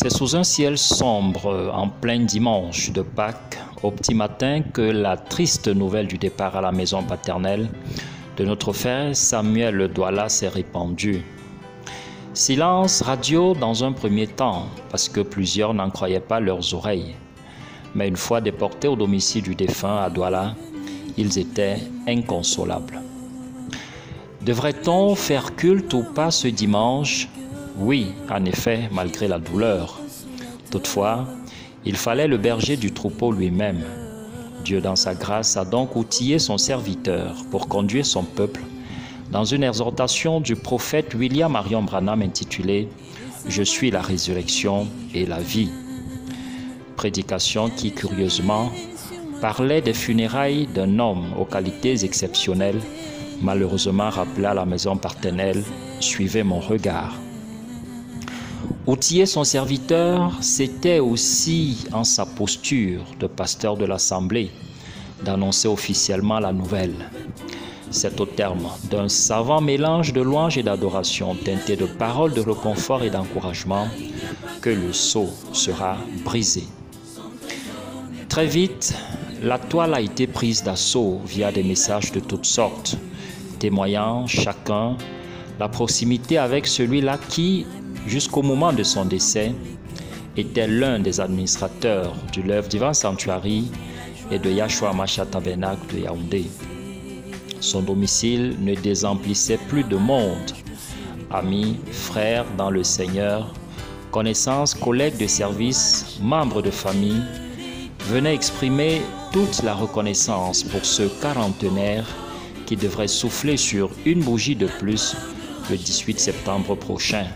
C'est sous un ciel sombre, en plein dimanche de Pâques, au petit matin, que la triste nouvelle du départ à la maison paternelle de notre frère Samuel Douala s'est répandue. Silence radio dans un premier temps, parce que plusieurs n'en croyaient pas leurs oreilles. Mais une fois déportés au domicile du défunt à Douala, ils étaient inconsolables. Devrait-on faire culte ou pas ce dimanche? Oui, en effet, malgré la douleur. Toutefois, il fallait le berger du troupeau lui-même. Dieu, dans sa grâce, a donc outillé son serviteur pour conduire son peuple dans une exhortation du prophète William Marion Branham intitulée « Je suis la résurrection et la vie ». Prédication qui, curieusement, parlait des funérailles d'un homme aux qualités exceptionnelles, malheureusement rappelé à la maison paternelle « Suivez mon regard ». Outiller son serviteur, c'était aussi en sa posture de pasteur de l'Assemblée d'annoncer officiellement la nouvelle. C'est au terme d'un savant mélange de louanges et d'adoration teinté de paroles de réconfort et d'encouragement que le sceau sera brisé. Très vite, la toile a été prise d'assaut via des messages de toutes sortes, témoignant chacun la proximité avec celui-là qui, jusqu'au moment de son décès, était l'un des administrateurs du Love Divine Sanctuary et de Yahshua Mashiach Tabernacle de Yaoundé. Son domicile ne désemplissait plus de monde. Amis, frères dans le Seigneur, connaissances, collègues de service, membres de famille, venaient exprimer toute la reconnaissance pour ce quarantenaire qui devrait souffler sur une bougie de plus le 18 septembre prochain.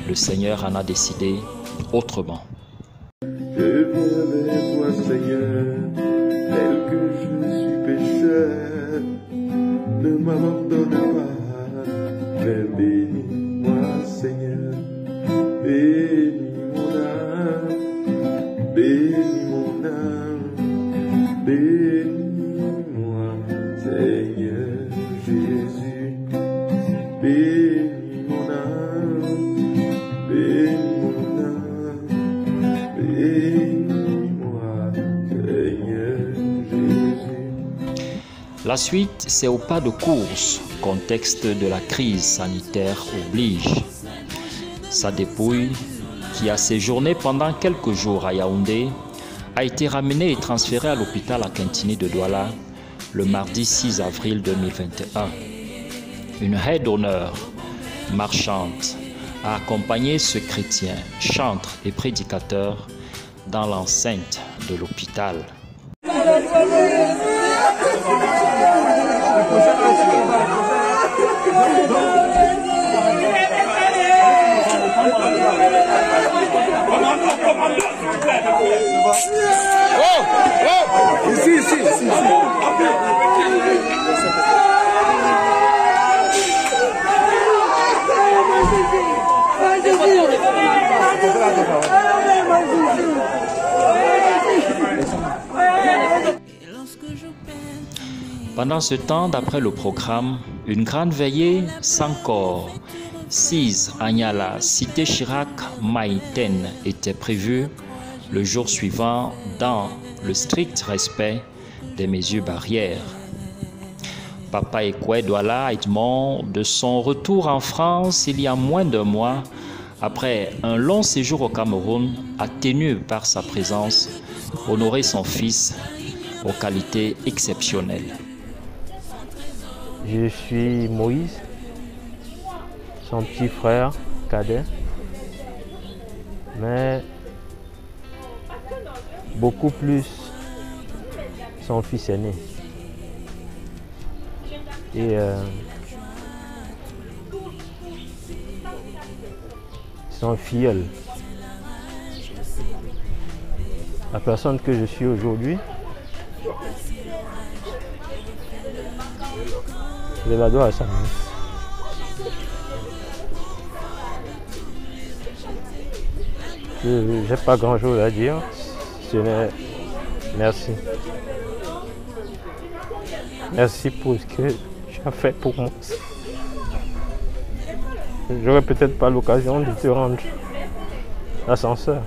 Le Seigneur en a décidé autrement. Je viens vers toi, Seigneur, tel que je suis pécheur. Ne m'abandonne pas, mais bénis-moi, Seigneur. Bénis mon âme, bénis mon âme, bénis-moi, Seigneur Jésus. Bénis mon âme, bénis mon âme, bénis-moi, Seigneur Jésus. La suite, c'est au pas de course, contexte de la crise sanitaire oblige. Sa dépouille, qui a séjourné pendant quelques jours à Yaoundé, a été ramenée et transférée à l'hôpital Akintini de Douala le mardi 6 avril 2021. Une haie d'honneur marchande a accompagné ce chrétien, chantre et prédicateur dans l'enceinte de l'hôpital. Ici. Pendant ce temps, d'après le programme, une grande veillée sans corps, 6 Agnala, Cité Chirac, Maïten était prévue le jour suivant dans le strict respect des mesures barrières. Papa Ekwe Douala Edmond, de son retour en France il y a moins d'un mois, après un long séjour au Cameroun, a tenu par sa présence honorer son fils aux qualités exceptionnelles. Je suis Moïse, son petit frère cadet, mais beaucoup plus son fils aîné. Et son filleul. La personne que je suis aujourd'hui, je la dois à sa mère. Je n'ai pas grand chose à dire, ce n'est merci. Merci pour ce que tu as fait pour moi. J'aurais peut-être pas l'occasion de te rendre l'ascenseur.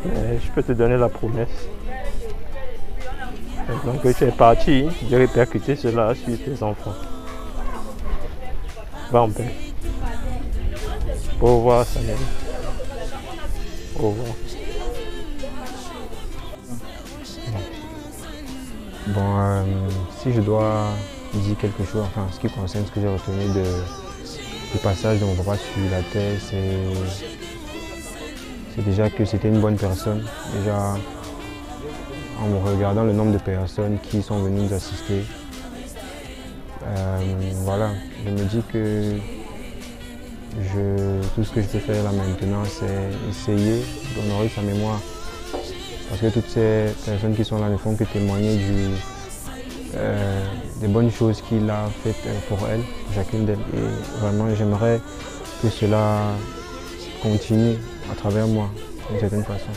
Mais je peux te donner la promesse. Donc tu es parti de répercuter cela sur tes enfants. Va en paix. Au revoir, Samuel. Au revoir. Bon, si je dois dire quelque chose, enfin, ce qui concerne ce que j'ai retenu du passage de mon papa sur la terre, c'est déjà que c'était une bonne personne. Déjà, en me regardant le nombre de personnes qui sont venues nous assister, voilà, je me dis que tout ce que je peux faire là maintenant, c'est essayer d'honorer sa mémoire. Parce que toutes ces personnes qui sont là ne font que témoigner des bonnes choses qu'il a faites pour elles, chacune d'elles. Et vraiment, j'aimerais que cela continue à travers moi, d'une certaine façon.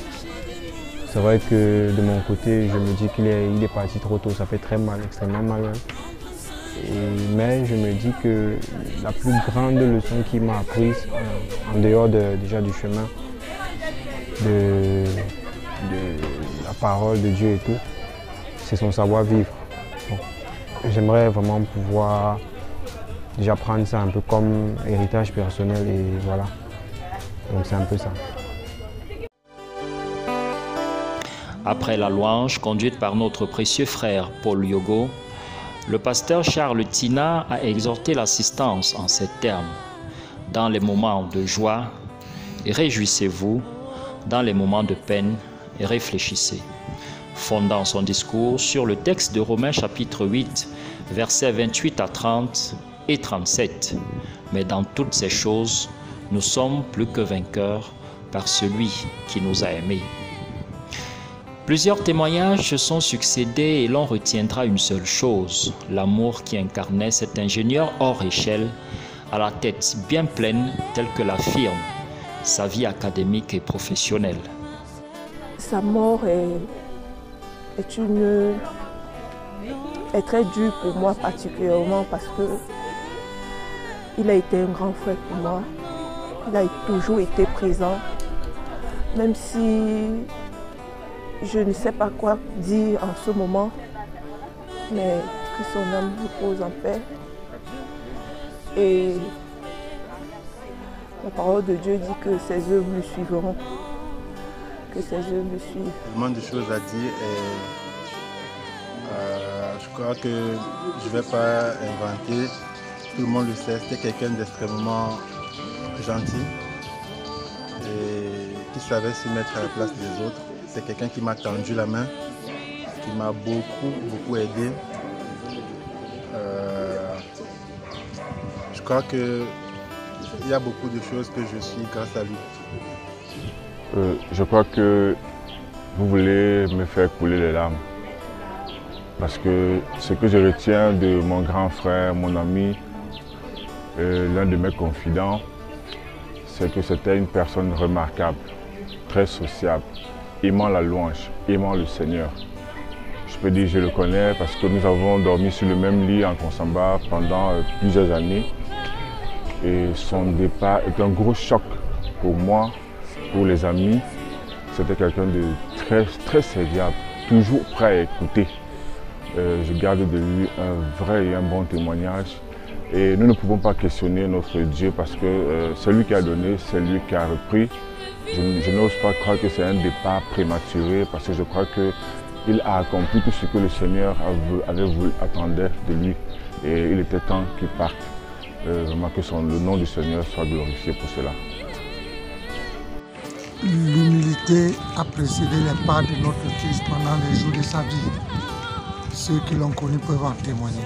C'est vrai que de mon côté, je me dis qu'il est parti trop tôt, ça fait très mal, extrêmement mal. Mais je me dis que la plus grande leçon qu'il m'a apprise, en dehors déjà du chemin, de la parole de Dieu et tout, c'est son savoir-vivre. Bon, j'aimerais vraiment pouvoir déjà prendre ça un peu comme héritage personnel et voilà. Donc c'est un peu ça. Après la louange conduite par notre précieux frère Paul Yogo, le pasteur Charles Tina a exhorté l'assistance en ces termes. Dans les moments de joie, réjouissez-vous. Dans les moments de peine, réfléchissez. Fondant son discours sur le texte de Romains chapitre 8, versets 28 à 30 et 37. Mais dans toutes ces choses, nous sommes plus que vainqueurs par celui qui nous a aimés. Plusieurs témoignages se sont succédés et l'on retiendra une seule chose, l'amour qui incarnait cet ingénieur hors échelle, à la tête bien pleine, telle que l'affirme sa vie académique et professionnelle. Sa mort est très dure pour moi particulièrement parce que il a été un grand frère pour moi. Il a toujours été présent, même si je ne sais pas quoi dire en ce moment, mais que son âme repose en paix. Et la parole de Dieu dit que ses œuvres le suivront, que ses œuvres le suivent. Tellement de choses à dire et je crois que je ne vais pas inventer. Tout le monde le sait, c'était quelqu'un d'extrêmement gentil et qui savait se mettre à la place des autres. C'est quelqu'un qui m'a tendu la main, qui m'a beaucoup aidé. Je crois qu'il y a beaucoup de choses que je suis grâce à lui. Je crois que vous voulez me faire couler les larmes. Parce que ce que je retiens de mon grand frère, mon ami, l'un de mes confidents, c'est que c'était une personne remarquable, très sociable, aimant la louange, aimant le Seigneur. Je peux dire que je le connais parce que nous avons dormi sur le même lit en Konsamba pendant plusieurs années. Et son départ est un gros choc pour moi, pour les amis. C'était quelqu'un de très serviable, toujours prêt à écouter. Je garde de lui un vrai et un bon témoignage. Et nous ne pouvons pas questionner notre Dieu parce que c'est lui qui a donné, c'est lui qui a repris. Je n'ose pas croire que c'est un départ prématuré parce que je crois qu'il a accompli tout ce que le Seigneur attendait de lui. Et il était temps qu'il parte. Vraiment que le nom du Seigneur soit glorifié pour cela. L'humilité a précédé les pas de notre Christ pendant les jours de sa vie. Ceux qui l'ont connu peuvent en témoigner.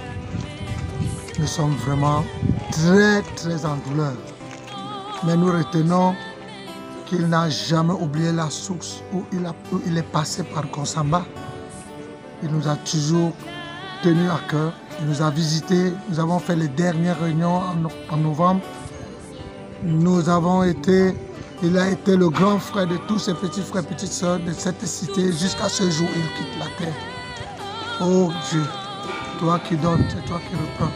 Nous sommes vraiment très en douleur. Mais nous retenons qu'il n'a jamais oublié la source où il est passé par Konsamba. Il nous a toujours tenus à cœur. Il nous a visités. Nous avons fait les dernières réunions en novembre. Il a été le grand frère de tous ses petits frères et petites sœurs de cette cité jusqu'à ce jour où il quitte la terre. Oh Dieu, toi qui donnes, c'est toi qui reprends.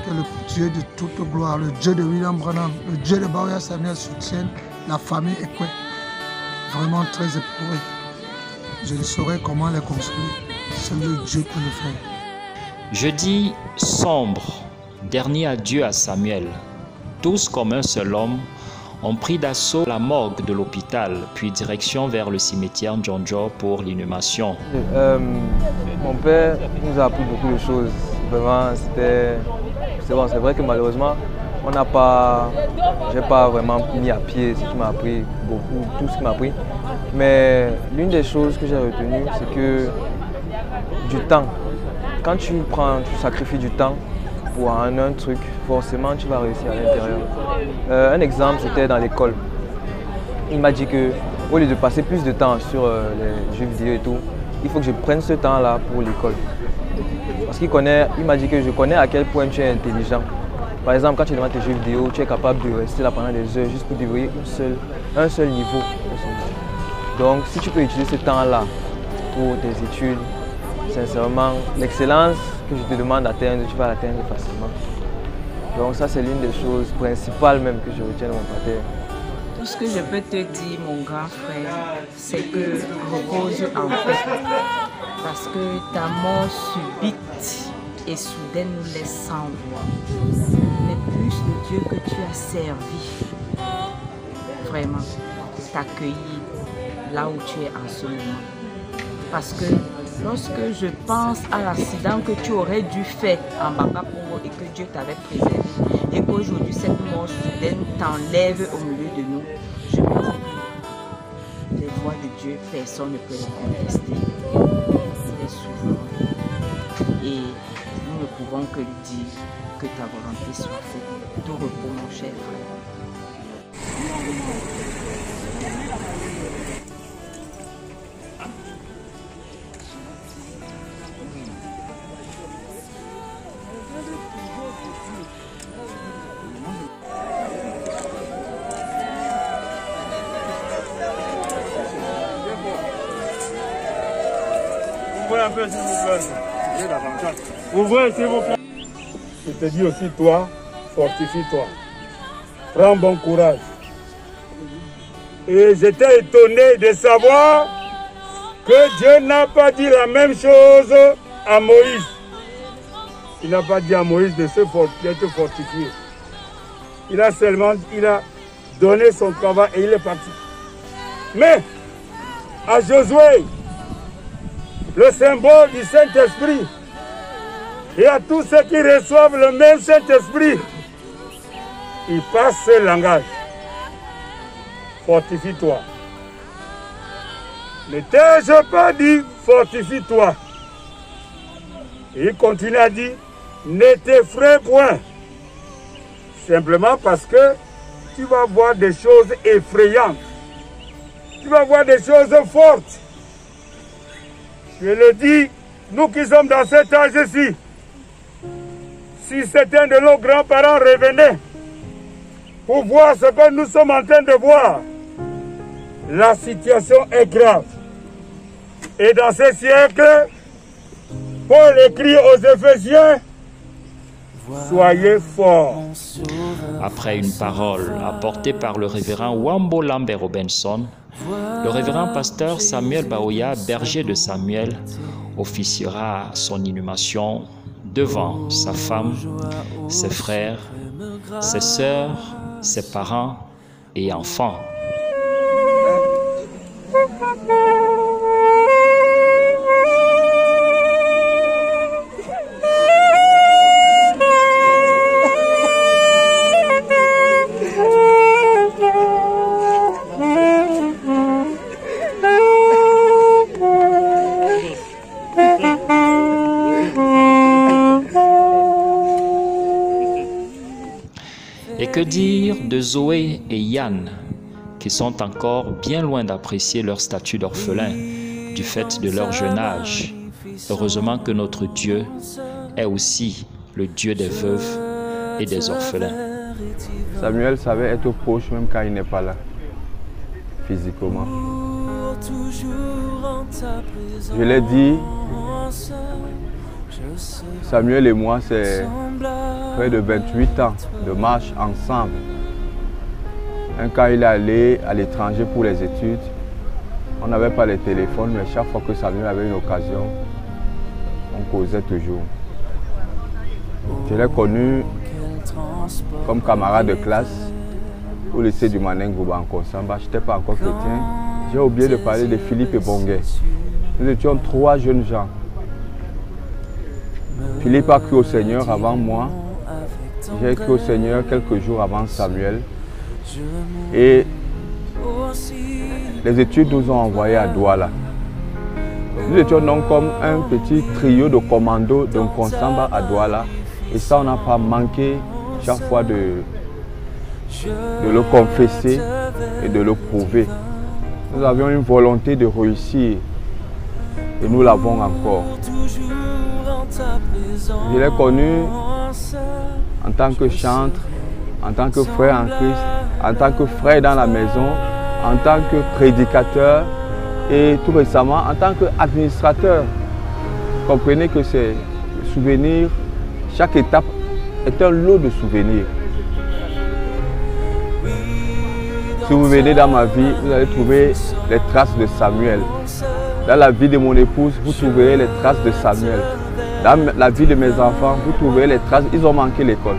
que le Dieu de toute gloire, le Dieu de William Branham, le Dieu de Bawuya Samuel soutienne la famille Ekwe. Vraiment très éprouvée. Je ne saurais comment les construire. C'est le Dieu qui le fait. Jeudi sombre, dernier adieu à Samuel. Tous comme un seul homme ont pris d'assaut la morgue de l'hôpital, puis direction vers le cimetière Ndjondjo pour l'inhumation. Mon père nous a appris beaucoup de choses. Vraiment, c'est vrai que malheureusement, j'ai pas vraiment mis à pied ce qui m'a appris, tout ce qui m'a appris. Mais l'une des choses que j'ai retenues, c'est que du temps, quand tu sacrifies du temps pour un truc, forcément tu vas réussir à l'intérieur. Un exemple, c'était dans l'école. Il m'a dit qu'au lieu de passer plus de temps sur les jeux vidéo et tout, il faut que je prenne ce temps-là pour l'école. Parce qu'il m'a dit que je connais à quel point tu es intelligent. Par exemple, quand tu demandes tes jeux vidéo, tu es capable de rester là pendant des heures juste pour déverrouiller un seul niveau. Donc, si tu peux utiliser ce temps-là pour tes études, sincèrement, l'excellence que je te demande d'atteindre, tu vas l'atteindre facilement. Donc ça, c'est l'une des choses principales même que je retiens de mon pater. Tout ce que je peux te dire, mon grand frère, c'est que repose en paix. Parce que ta mort subite et soudaine nous laisse sans voix. Mais plus le Dieu que tu as servi, vraiment, t'accueillir là où tu es en ce moment. Parce que lorsque je pense à l'accident que tu aurais dû faire en Baba Congo et que Dieu t'avait préservé, et qu'aujourd'hui cette mort soudaine t'enlève au milieu de nous, je me dis que les voies de Dieu, personne ne peut les contester. Il est souverain. Et nous ne pouvons que lui dire que ta volonté soit faite. Tout repos, mon cher frère. Ouvrez s'il vous plaît. Je te dis aussi, toi, fortifie-toi. Prends bon courage. Et j'étais étonné de savoir que Dieu n'a pas dit la même chose à Moïse. Il n'a pas dit à Moïse d'être fortifié. Il a donné son travail et il est parti. Mais à Josué, le symbole du Saint-Esprit, et à tous ceux qui reçoivent le même Saint-Esprit, il passe ce langage. Fortifie-toi. Ne t'ai-je pas dit fortifie-toi? Et il continue à dire, ne t'effraie point. Simplement parce que tu vas voir des choses effrayantes. Tu vas voir des choses fortes. Je le dis, nous qui sommes dans cet âge-ci, si certains de nos grands-parents revenaient pour voir ce que nous sommes en train de voir, la situation est grave. Et dans ce siècle, Paul écrit aux Éphésiens, soyez forts. Après une parole apportée par le révérend Wambo Lambert Robinson, le révérend pasteur Samuel Bawuya, berger de Samuel, officiera son inhumation devant sa femme, ses frères, ses sœurs, ses parents et enfants. Et que dire de Zoé et Yann, qui sont encore bien loin d'apprécier leur statut d'orphelin du fait de leur jeune âge. Heureusement que notre Dieu est aussi le Dieu des veuves et des orphelins. Samuel savait être proche même quand il n'est pas là, physiquement. Je l'ai dit, Samuel et moi, c'est près de 28 ans de marche ensemble. Quand il est allé à l'étranger pour les études, on n'avait pas les téléphones, mais chaque fois que Samuel avait une occasion, on causait toujours. Je l'ai connu comme camarade de classe au lycée du Manengouba en Konsamba. Je n'étais pas encore chrétien. J'ai oublié de parler de Philippe et Bonguet. Nous étions 3 jeunes gens. Philippe a cru au Seigneur avant moi. J'ai cru au Seigneur quelques jours avant Samuel. Et les études nous ont envoyés à Douala. Nous étions donc comme un petit trio de commandos d'un Konsamba à Douala. Et ça, on n'a pas manqué chaque fois de le confesser et de le prouver. Nous avions une volonté de réussir et nous l'avons encore. Je l'ai connu en tant que chantre, en tant que frère en Christ, en tant que frère dans la maison, en tant que prédicateur et tout récemment en tant qu'administrateur. Comprenez que ces souvenirs, chaque étape est un lot de souvenirs. Si vous venez dans ma vie, vous allez trouver les traces de Samuel. Dans la vie de mon épouse, vous trouverez les traces de Samuel. Dans la vie de mes enfants, vous trouverez les traces. Ils ont manqué l'école.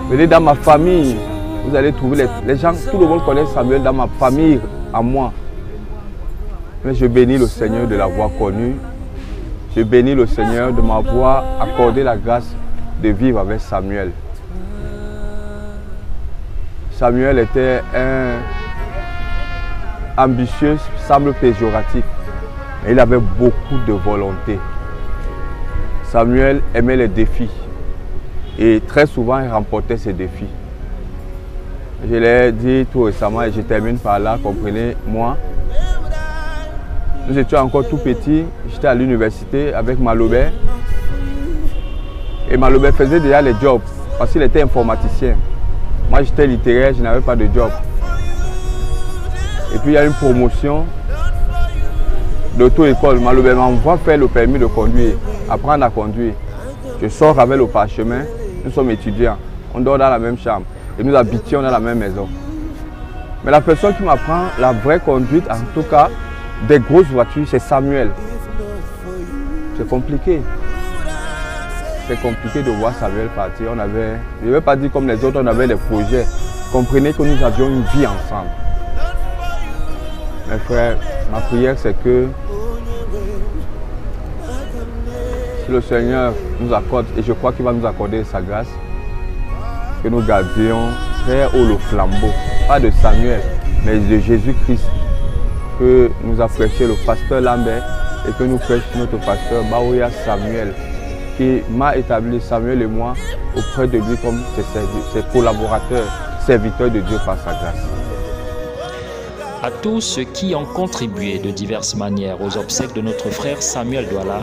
Venez dans ma famille, vous allez trouver les gens. Tout le monde connaît Samuel dans ma famille, à moi. Mais je bénis le Seigneur de l'avoir connu. Je bénis le Seigneur de m'avoir accordé la grâce de vivre avec Samuel. Samuel était un ambitieux, semble péjoratif, mais il avait beaucoup de volonté. Samuel aimait les défis et très souvent il remportait ses défis. Je l'ai dit tout récemment et je termine par là, comprenez-moi. Nous étions encore tout petits, j'étais à l'université avec Malobé. Et Malobé faisait déjà les jobs parce qu'il était informaticien. Moi j'étais littéraire, je n'avais pas de job. Et puis il y a une promotion d'auto-école. Malobé m'envoie faire le permis de conduire, apprendre à conduire. Je sors avec le parchemin, nous sommes étudiants, on dort dans la même chambre et nous habitions dans la même maison. Mais la personne qui m'apprend la vraie conduite, en tout cas des grosses voitures, c'est Samuel. C'est compliqué. C'est compliqué de voir Samuel partir. On avait, je ne vais pas dire comme les autres, on avait des projets. Comprenez que nous avions une vie ensemble. Mes frères, ma prière c'est que si le Seigneur nous accorde, et je crois qu'il va nous accorder sa grâce, que nous gardions très haut le flambeau, pas de Samuel, mais de Jésus-Christ, que nous a prêché le pasteur Lambert et que nous prêche notre pasteur Baouya Samuel, qui m'a établi, Samuel et moi, auprès de lui comme ses collaborateurs, serviteurs de Dieu par sa grâce. À tous ceux qui ont contribué de diverses manières aux obsèques de notre frère Samuel Douala,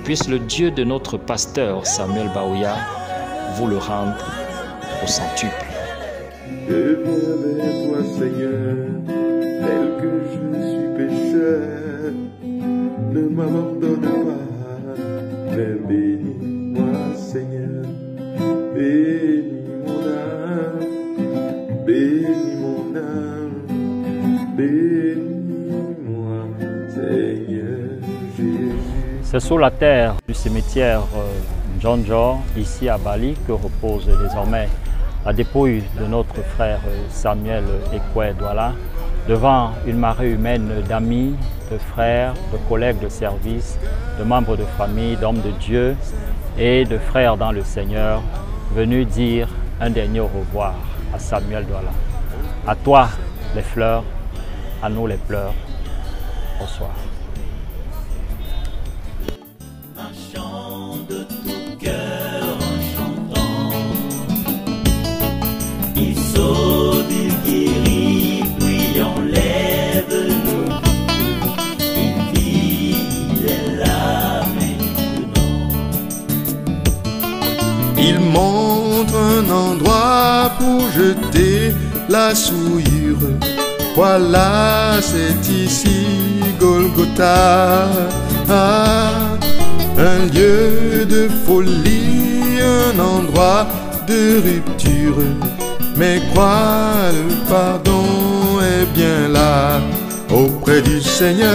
puisse le Dieu de notre pasteur Samuel Baouya vous le rendre au centuple. Je viens vers toi, Seigneur, tel que je suis pécheur. Ne m'abandonne pas, mais bénis-moi, Seigneur. Bénis mon âme, bénis mon âme, bénis-moi, Seigneur Jésus. C'est sur la terre du cimetière Njonjo, ici à Bali, que repose désormais la dépouille de notre frère Samuel Ekwe Douala, devant une marée humaine d'amis, de frères, de collègues de service, de membres de famille, d'hommes de Dieu et de frères dans le Seigneur, venus dire un dernier au revoir à Samuel Douala. À toi les fleurs, à nous les pleurs. Bonsoir. Il montre un endroit pour jeter la souillure. Voilà, c'est ici Golgotha. Ah, un lieu de folie, un endroit de rupture. Mais crois, le pardon est bien là, auprès du Seigneur.